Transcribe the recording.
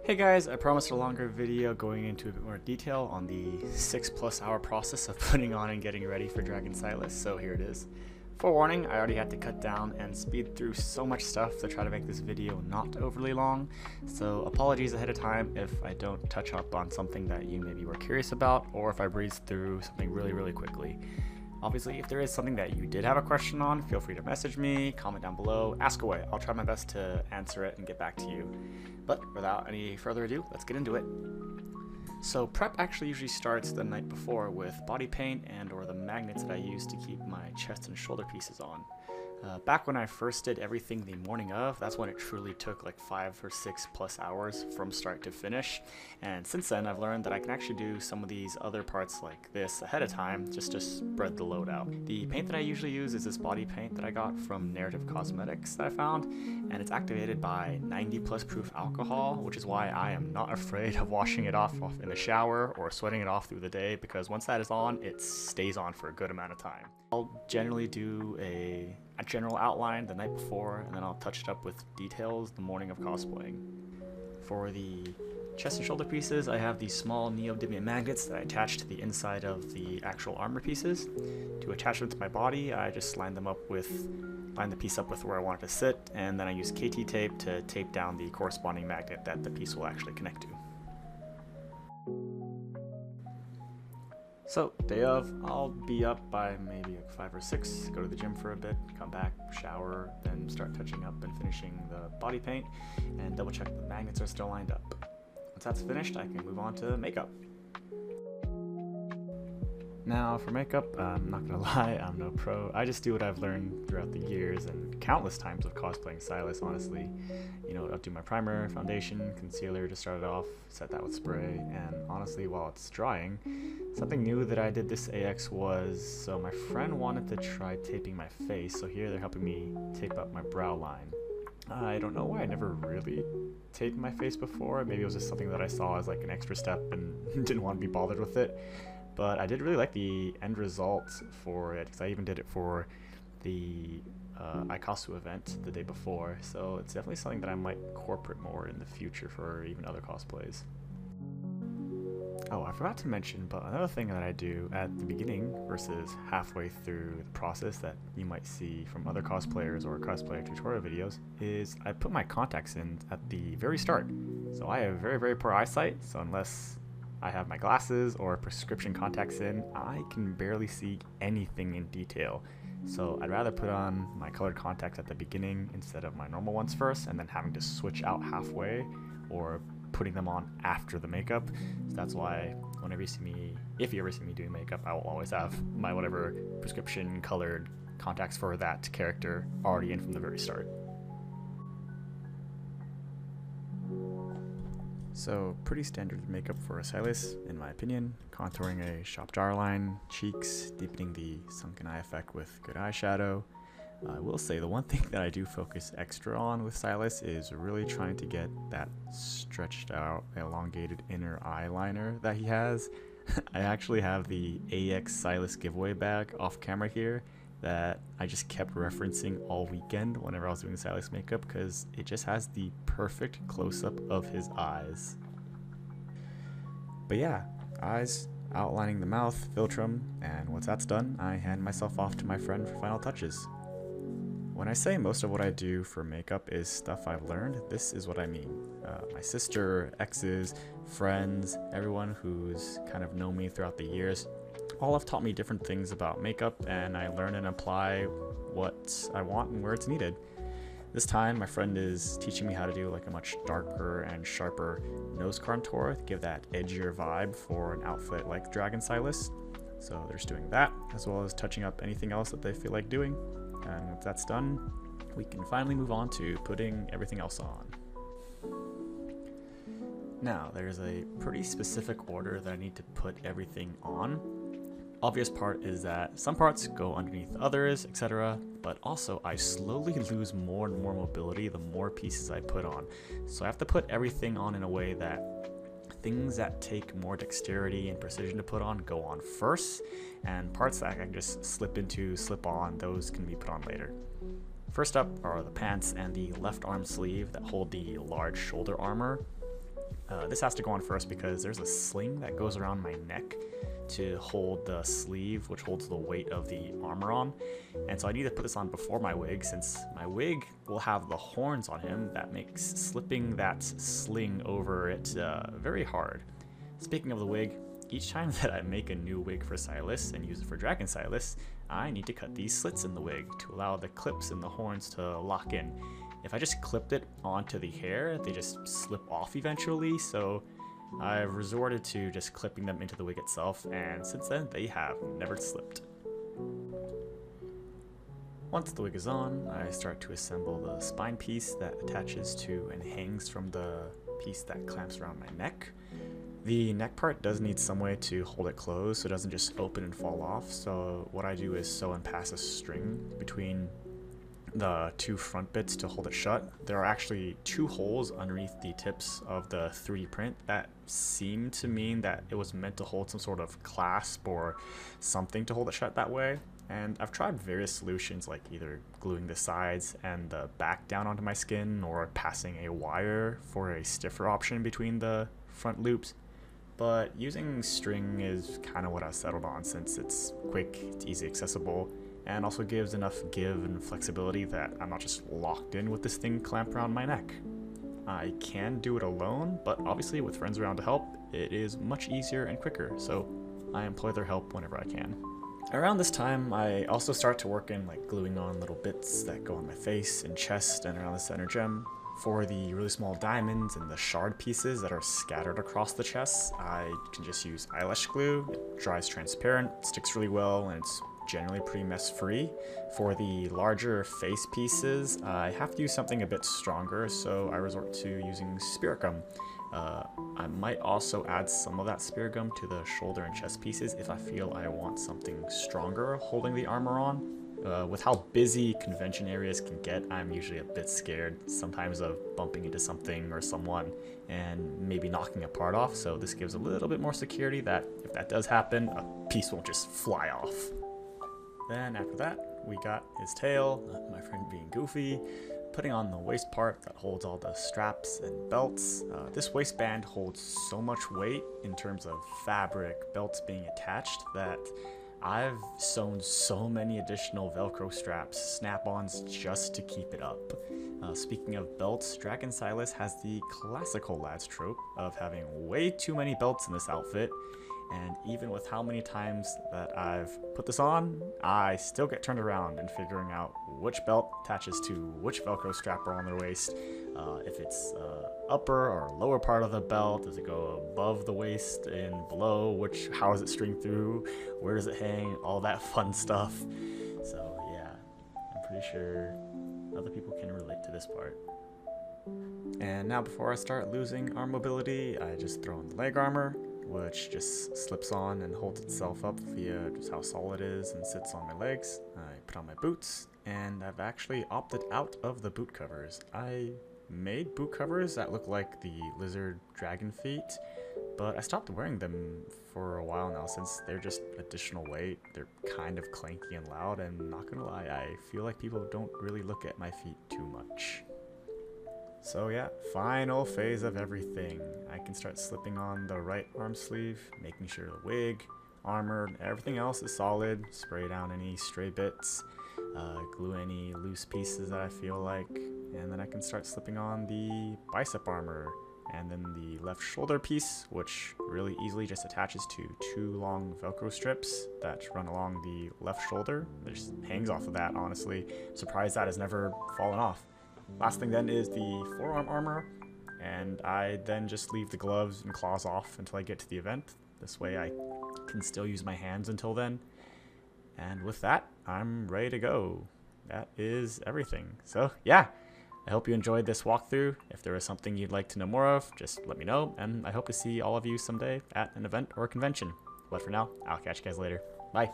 Hey guys, I promised a longer video going into a bit more detail on the 6+ hour process of putting on and getting ready for Dragon Sylus, so here it is. Forewarning, I already had to cut down and speed through so much stuff to try to make this video not overly long, so apologies ahead of time if I don't touch up on something that you maybe were curious about, or if I breeze through something really quickly. Obviously, if there is something that you did have a question on, feel free to message me, comment down below, ask away. I'll try my best to answer it and get back to you. But without any further ado, let's get into it. So prep actually usually starts the night before with body paint and or the magnets that I use to keep my chest and shoulder pieces on. Back when I first did everything the morning of, that's when it truly took like 5 or 6+ hours from start to finish. And since then, I've learned that I can actually do some of these other parts like this ahead of time, just to spread the load out. The paint that I usually use is this body paint that I got from Narrative Cosmetics that I found, and it's activated by 90+ proof alcohol, which is why I am not afraid of washing it off in the shower or sweating it off through the day, because once that is on, it stays on for a good amount of time. I'll generally do a general outline the night before, and then I'll touch it up with details the morning of cosplaying. For the chest and shoulder pieces, I have these small neodymium magnets that I attach to the inside of the actual armor pieces. To attach them to my body, I just line the piece up with where I want it to sit, and then I use KT tape to tape down the corresponding magnet that the piece will actually connect to. So, day of, I'll be up by maybe like 5 or 6, go to the gym for a bit, come back, shower, then start touching up and finishing the body paint, and double check the magnets are still lined up. Once that's finished, I can move on to makeup. Now, for makeup, I'm not gonna lie, I'm no pro. I just do what I've learned throughout the years and countless times of cosplaying Sylus, honestly. You know, I'll do my primer, foundation, concealer to start it off, set that with spray, and honestly, while it's drying, something new that I did this AX was, so my friend wanted to try taping my face, so here they're helping me tape up my brow line. I don't know why I never really taped my face before. Maybe it was just something that I saw as like an extra step and didn't want to be bothered with it. But I did really like the end result for it, because I even did it for the Ikasu event the day before, so it's definitely something that I might incorporate more in the future for even other cosplays. Oh, I forgot to mention, but another thing that I do at the beginning versus halfway through the process that you might see from other cosplayers or cosplayer tutorial videos is I put my contacts in at the very start. So I have very poor eyesight, so unless I have my glasses or prescription contacts in, I can barely see anything in detail. So I'd rather put on my colored contacts at the beginning instead of my normal ones first, and then having to switch out halfway or putting them on after the makeup. So that's why whenever you see me, if you ever see me doing makeup, I will always have my whatever prescription colored contacts for that character already in from the very start. So, pretty standard makeup for a Sylus, in my opinion. Contouring a sharp jawline, cheeks, deepening the sunken eye effect with good eyeshadow. I will say the one thing that I do focus extra on with Sylus is really trying to get that stretched out, elongated inner eyeliner that he has. I actually have the AX Sylus giveaway bag off camera here that I just kept referencing all weekend whenever I was doing Sylus makeup, because it just has the perfect close-up of his eyes. But yeah, eyes, outlining the mouth, philtrum, and once that's done, I hand myself off to my friend for final touches. When I say most of what I do for makeup is stuff I've learned, this is what I mean. My sister, exes, friends, everyone who's kind of known me throughout the years, all have taught me different things about makeup, and I learn and apply what I want and where it's needed. This time, my friend is teaching me how to do like a much darker and sharper nose contour to give that edgier vibe for an outfit like Dragon Sylus. So they're just doing that, as well as touching up anything else that they feel like doing. And once that's done, we can finally move on to putting everything else on. Now, there's a pretty specific order that I need to put everything on. Obvious part is that some parts go underneath others, etc., but also I slowly lose more and more mobility the more pieces I put on. So I have to put everything on in a way that things that take more dexterity and precision to put on go on first, and parts that I can just slip on, those can be put on later. First up are the pants and the left arm sleeve that hold the large shoulder armor. This has to go on first because there's a sling that goes around my neck to hold the sleeve, which holds the weight of the armor on. And so I need to put this on before my wig, since my wig will have the horns on him that makes slipping that sling over it very hard. Speaking of the wig, each time that I make a new wig for Sylus and use it for Dragon Sylus, I need to cut these slits in the wig to allow the clips in the horns to lock in. If I just clipped it onto the hair, they just slip off eventually, so I've resorted to just clipping them into the wig itself, and since then they have never slipped. Once the wig is on, I start to assemble the spine piece that attaches to and hangs from the piece that clamps around my neck. The neck part does need some way to hold it closed so it doesn't just open and fall off, so what I do is sew and pass a string between the two front bits to hold it shut. There are actually 2 holes underneath the tips of the 3D print that seem to mean that it was meant to hold some sort of clasp or something to hold it shut that way. And I've tried various solutions, like either gluing the sides and the back down onto my skin or passing a wire for a stiffer option between the front loops. But using string is kind of what I settled on, since it's quick, it's easy accessible, and also gives enough give and flexibility that I'm not just locked in with this thing clamped around my neck. I can do it alone, but obviously with friends around to help, it is much easier and quicker, so I employ their help whenever I can. Around this time, I also start to work in gluing on little bits that go on my face and chest and around the center gem. For the really small diamonds and the shard pieces that are scattered across the chest, I can just use eyelash glue. It dries transparent, sticks really well, and it's generally pretty mess free. For the larger face pieces, I have to use something a bit stronger, so I resort to using spirit gum. I might also add some of that spirit gum to the shoulder and chest pieces if I feel I want something stronger holding the armor on. With how busy convention areas can get, I'm usually a bit scared sometimes of bumping into something or someone and maybe knocking a part off, so this gives a little bit more security that if that does happen, a piece won't just fly off. Then after that, we got his tail, my friend being goofy, putting on the waist part that holds all the straps and belts. This waistband holds so much weight in terms of fabric, belts being attached, that I've sewn so many additional Velcro straps, snap-ons, just to keep it up. Speaking of belts, Dragon Sylus has the classical lads trope of having way too many belts in this outfit, and even with how many times that I've put this on, I still get turned around in figuring out which belt attaches to which Velcro strap around their waist. If it's upper or lower part of the belt, does it go above the waist and below, how does it string through, where does it hang, all that fun stuff. So yeah, I'm pretty sure other people can relate to this part. And now before I start losing arm mobility, I just throw in the leg armor, which just slips on and holds itself up via just how solid it is and sits on my legs. I put on my boots, and I've actually opted out of the boot covers. I made boot covers that look like the lizard dragon feet, but I stopped wearing them for a while now since they're just additional weight. They're kind of clanky and loud, and not gonna lie, I feel like people don't really look at my feet too much. So yeah, final phase of everything. I can start slipping on the right arm sleeve, making sure the wig, armor, everything else is solid, spray down any stray bits, glue any loose pieces that I feel like, and then I can start slipping on the bicep armor, and then the left shoulder piece, which really easily just attaches to 2 long Velcro strips that run along the left shoulder. It just hangs off of that, honestly. I'm surprised that has never fallen off. Last thing then is the forearm armor, and I then just leave the gloves and claws off until I get to the event. This way I can still use my hands until then. And with that, I'm ready to go. That is everything. So yeah, I hope you enjoyed this walkthrough. If there is something you'd like to know more of, just let me know, and I hope to see all of you someday at an event or a convention. But for now, I'll catch you guys later. Bye.